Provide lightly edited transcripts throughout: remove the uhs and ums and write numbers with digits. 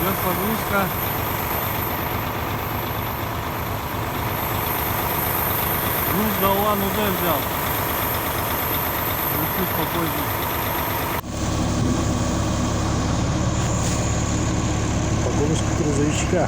Идет погрузка. Груз до Улан-Удэ взял. Чуть попозже. Погрузка грузовичка.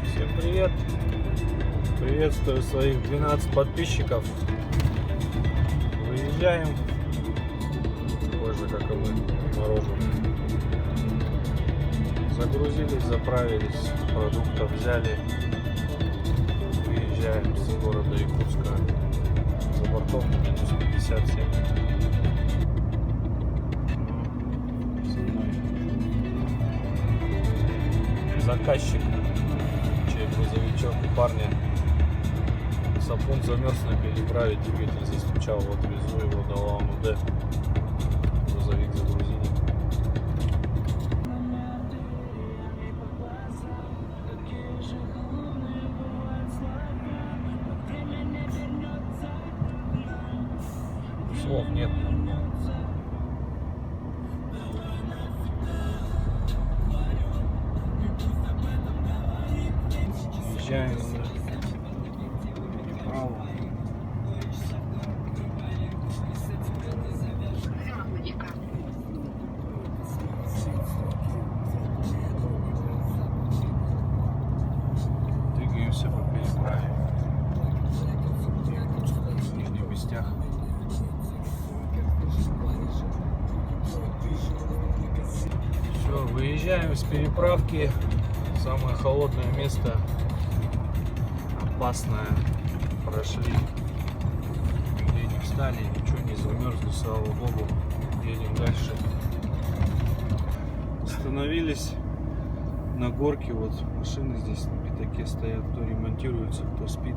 Всем привет! Приветствую своих 12 подписчиков. Выезжаем. Позже, как и мы, мороженое. Загрузились, заправились, продуктов взяли. Выезжаем с города Якутска. За бортом минус 57. Со мной заказчик, чей грузовичок у парня сапун замерз на переправе, двигатель застучал, вот везу его до Улан-Удэ. Грузовик загрузили. Слов нет. Езжаем вправо. Двигаемся по переправе. В Нижних Бестях. Все, выезжаем с переправки. Самое холодное место. Опасное. Прошли. Нигде не встали, ничего не замерзли, слава богу. Едем дальше. Остановились на горке. Вот машины здесь на пятаке стоят. Кто ремонтируется, кто спит.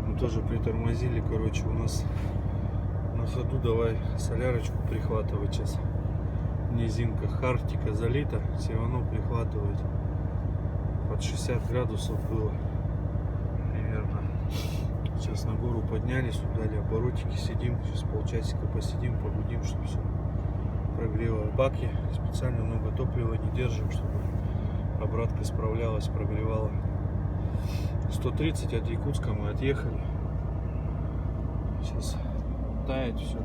Мы тоже притормозили. Короче, у нас на ходу давай солярочку прихватывать сейчас. Низинка, Арктика залита, все равно прихватывает. Под 60 градусов было примерно. Сейчас на гору поднялись, удали оборотики, сидим, сейчас полчасика посидим, погудим, чтобы все прогрело. Баки специально много топлива не держим, чтобы обратка справлялась, прогревала. 130 от Якутска мы отъехали. Сейчас тает все.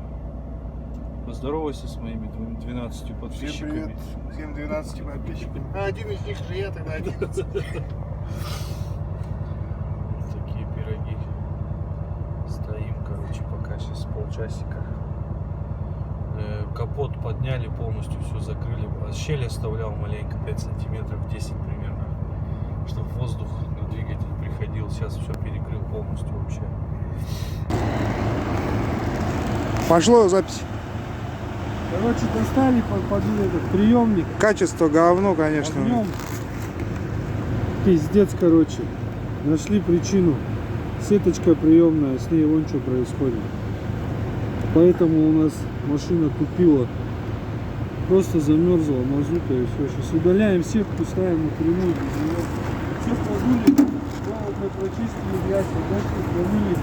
Поздоровайся с моими 12 подписчиками. Всем привет, всем 12 подписчикам. А один из них же я, тогда 11. Такие пироги. Стоим, короче, пока сейчас полчасика. Капот подняли полностью, все закрыли. Щель оставлял маленько, 5 сантиметров, 10 примерно, чтобы воздух на двигатель приходил. Сейчас все перекрыл полностью вообще. Пошло запись. Короче, достали под этот приемник. Качество говно, конечно. Огнем. Пиздец, короче. Нашли причину. Сеточка приемная, с ней вон что происходит. Поэтому у нас машина тупила. Просто замерзла мазута и все. Сейчас удаляем сетку, ставим напрямую без нее. Все подули, провод мы прочистили, грязь, дальше промыли.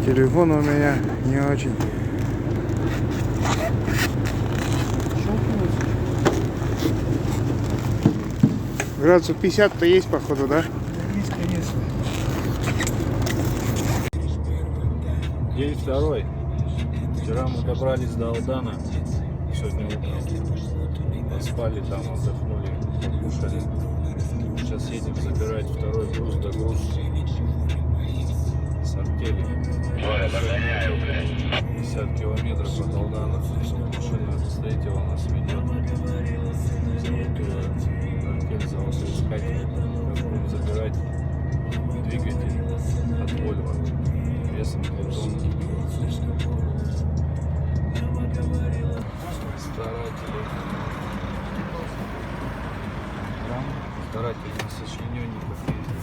Телефон у меня не очень. Градусов 50-то есть, походу, да? Есть, конечно. День второй. Вчера мы добрались до Алдана. Сегодня утром. Поспали там, отдохнули, покушали. Сейчас едем забирать второй груз, догруз с артели. 50 километров от Алдана. Машина встретила нас, ведет. Артель золотоискатель. Будем забирать двигатель от Volvo весом 2 тонны. Старатели на сочиненников ездят.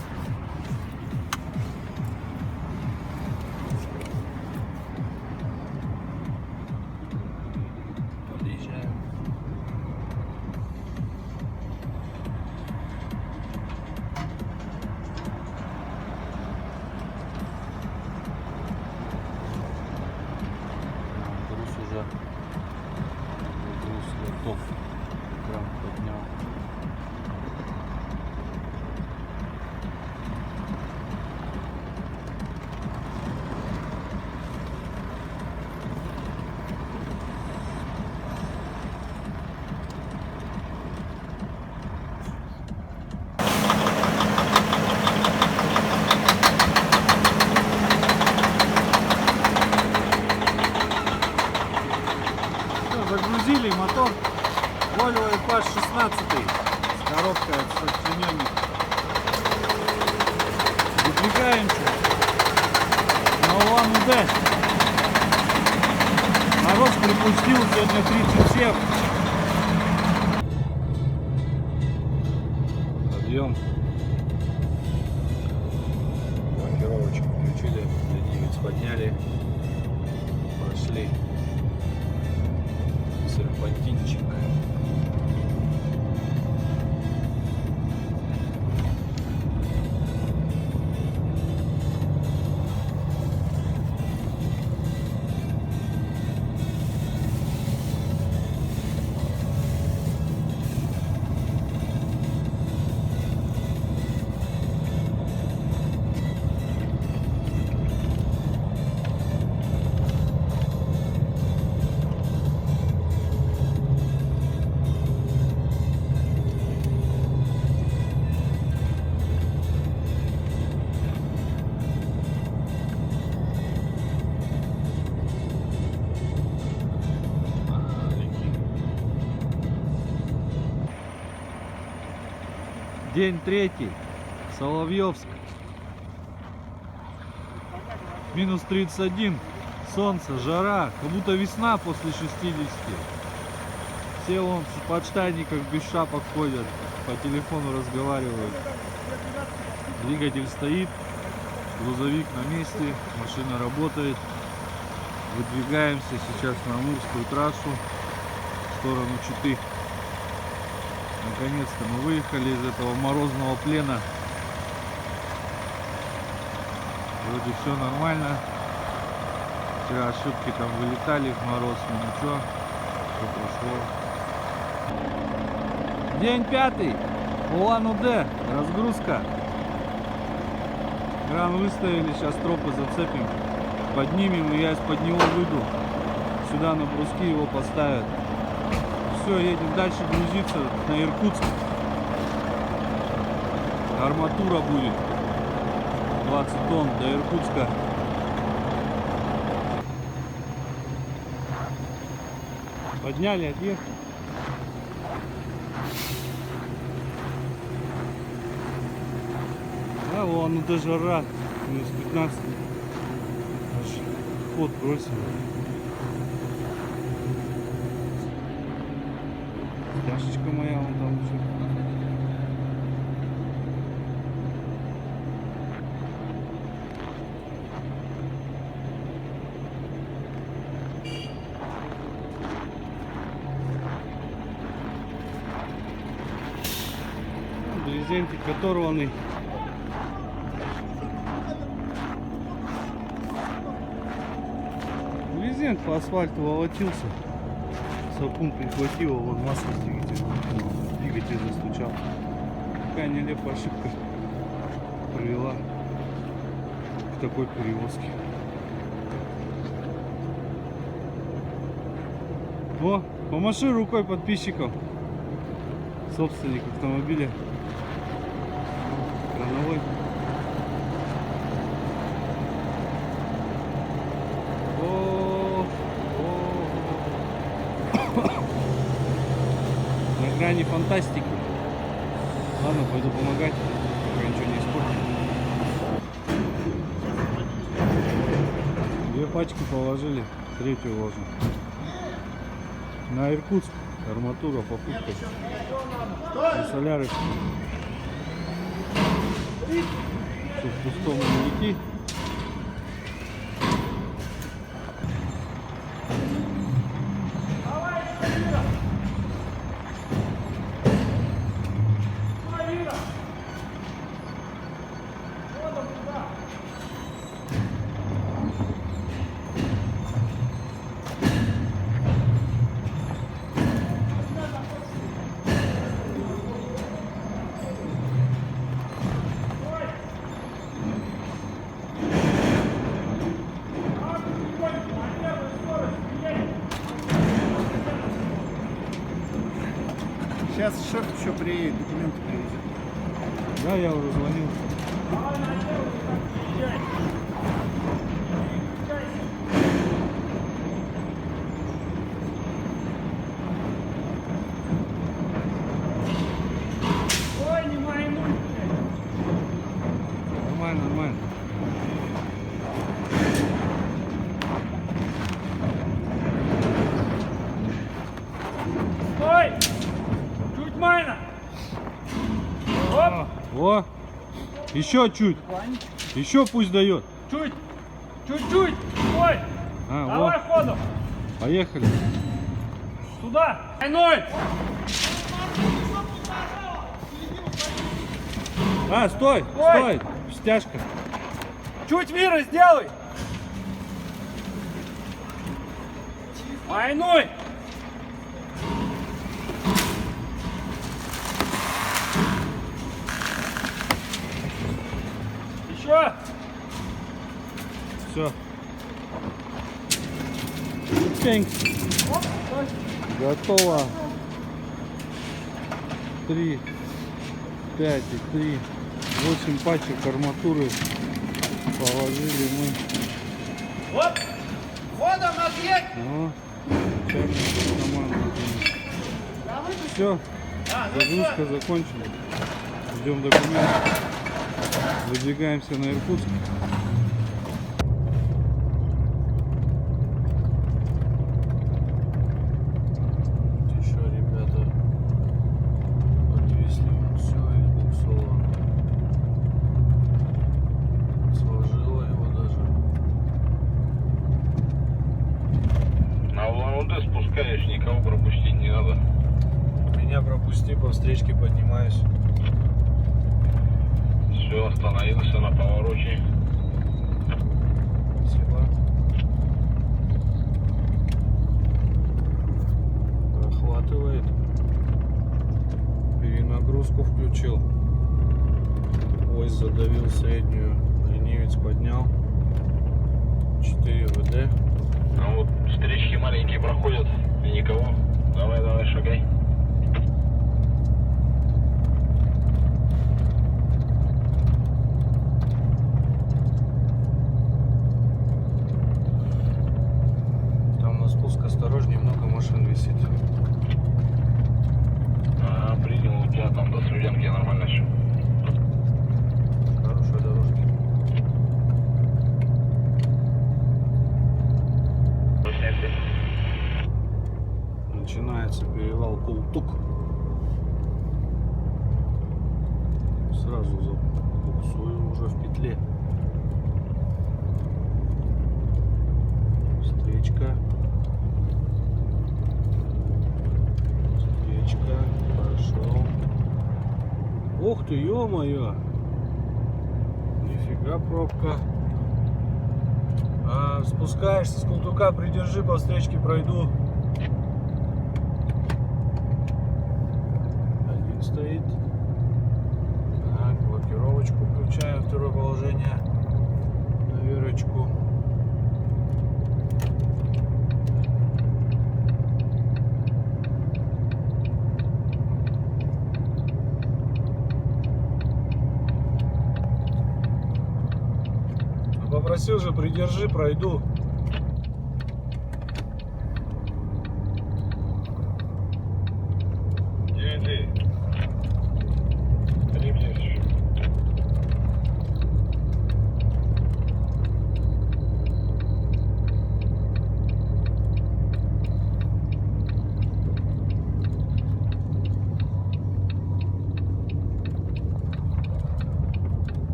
да. Груз готов. Экран поднял. Загрузили мотор Volvo FH16 с коробкой от подчиненных. Выдвигаемся на Улан-Удэ. Мороз припустил сегодня 37. Подъем. Блокировочку включили, ленивец подняли, пошли. Серпантинчик. День третий. Соловьевск. Минус 31. Солнце, жара. Как будто весна после 60. Все вон в подштанниках без шапок ходят. По телефону разговаривают. Двигатель стоит. Грузовик на месте. Машина работает. Выдвигаемся сейчас на Амурскую трассу в сторону Читы. Наконец-то мы выехали из этого морозного плена. Вроде все нормально. Вчера ошибки там вылетали в мороз, но ничего, все прошло. День пятый. Улан-Удэ. Разгрузка. Кран выставили, сейчас тропы зацепим. Поднимем, и я из-под него выйду. Сюда на бруски его поставят. Все, едем дальше грузиться на Иркутск. Арматура будет 20 тонн до Иркутска. Подняли, отъехали. А вон, ну даже жара. Минус 15. Аж ход бросил. Стяжечка моя вон там еще. Брезентик оторванный. Брезент по асфальту волочился. Сапун прихватил, вот масло с двигателя. Двигатель застучал. Такая нелепая ошибка привела к такой перевозке. О, помаши рукой подписчикам. Собственник автомобиля. Крановой. На грани фантастики. Ладно, пойду помогать, пока ничего не испортил. 2 пачки положили, 3-ю ложим. На Иркутск арматура, попутка. И соляры. Все в пустом не лети. Сейчас шеф еще приедет, документы привезет. Да, я уже звонил. Ой, не маймуй, блядь. Нормально, нормально. Стой! Чуть майна! Оп! О, еще чуть. Еще пусть дает. Чуть! Чуть-чуть! Стой! Давай Вот, ходу! поехали. Сюда! Двойной! Стой, Стой. стой. Стяжка. Чуть виры сделай! Двойной! Еще! Все. Готово. 3, 5 и 3, 8 пачек арматуры положили мы. Оп! Ходом на съезд! Ну, команда. Все, загрузка закончена. Ждем документы. Выдвигаемся на Иркутск. Еще ребята подвесли все из буксова. Сложила его даже. На Улан-Удэ спускаешь, никого пропустить не надо. Меня пропусти, по встречке поднимаюсь. Все, остановился на повороте. Спасибо. Охватывает. Перенагрузку включил. Ось задавил среднюю. Ленивец поднял. 4 ВД. А вот встречки маленькие проходят, и никого. Давай, давай, шагай. Там на спуск осторожнее, много машин висит. Ага, принял, у тебя там до Слюдянки нормально все. Хорошая дорожка. Начинается перевал Култук. Сразу забуксую уже в петле. Встречка. Встречка. Пошел. Ух ты, ё-моё! Нифига пробка. Спускаешься с Култука, придержи, по встречке пройду. Один стоит. Так, блокировочку включаем, второе положение. На выручку. Попросил же, придержи, пройду. Где ты? Ремнешь.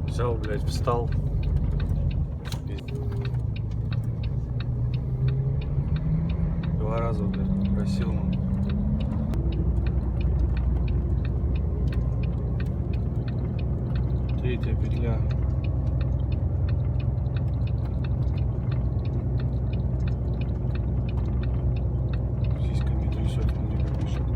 Взял, блядь, встал. Два раза, блядь, попросил. Третья петля. Сиськами трясет, смотри, как дышит.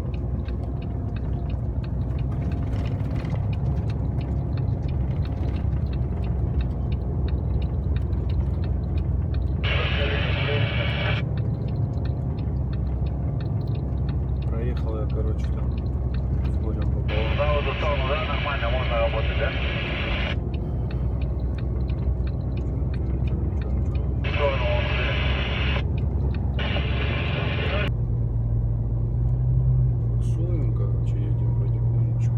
Проехал я, короче, там сторону, да? Нормально, можно работать, да? В сторону вон, Буксуем, короче, едем потихонечку.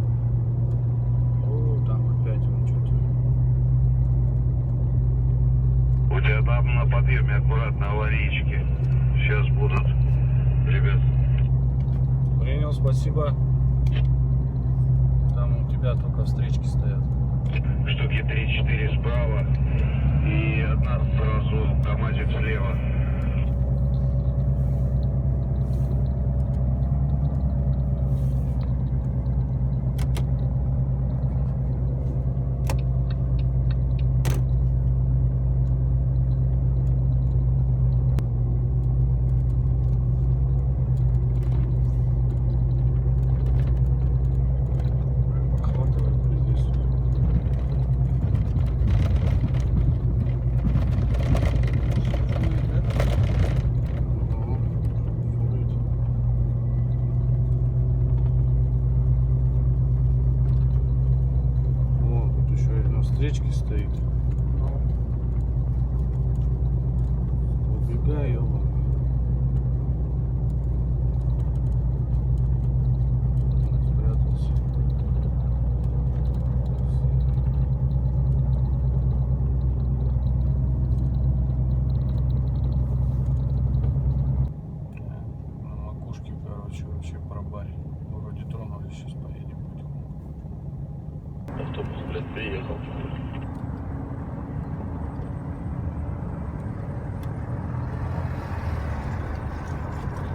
О, там опять вон что-то. У тебя там на подъеме аккуратно аварийки. Сейчас будут, ребят. Принял, спасибо. Там у тебя только встречки стоят. Штуки 3-4 справа и одна сразу КамАЗик слева. Охватывает здесь. О, тут еще одна встречки стоит. Убегай, ёба. Спрятался. На макушке, короче, вообще пробарь. Вроде тронулись, сейчас поедем потихоньку. Автобус, блядь, приехал.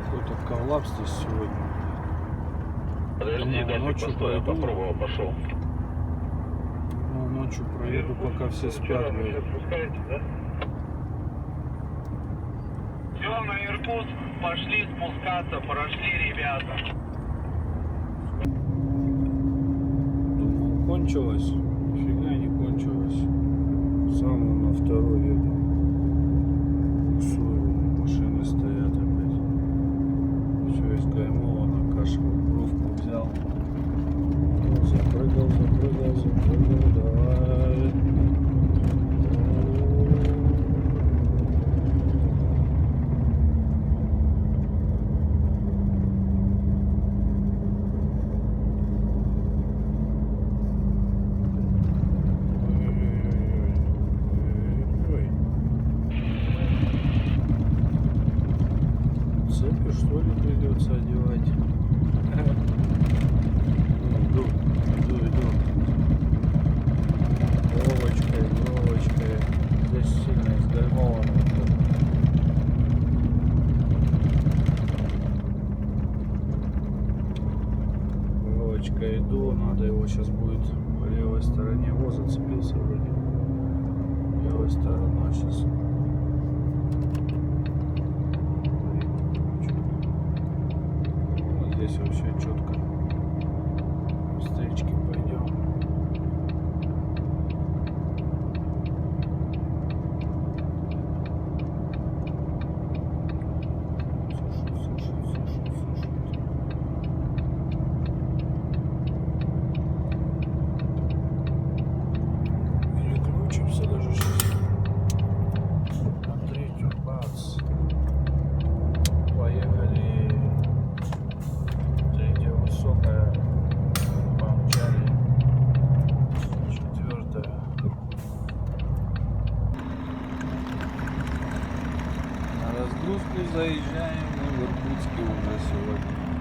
Какой-то коллапс здесь сегодня. Подожди, Думаю, дальше ночью постой, я пойду. попробовал, пошел. Ну, ночью проеду, пока все спят, блядь. Спускаете, да? Все, на Иркутск пошли спускаться, прошли ребята. Думал, кончилось. Нифига не кончилось. Сам на второй еду. Буксую, машины стоят опять. Все изгаймовано, каша в бровку взял. Запрыгал, давай. Ой-ой-ой. Цепи, что ли, придется одевать? Иду. Вовочкой. Здесь сильно изгаймовано. Вовочка, иду. Надо его сейчас будет по левой стороне. Во, зацепился вроде. Левая сторона сейчас. Вот здесь вообще четко. Встречки пойдем. Сушит. Переключимся даже сейчас. На третью, бац. Поехали. Третья высокая. Помчали. Четвертая. На разгрузку заезжаем. Мы в Иркутске уже сегодня.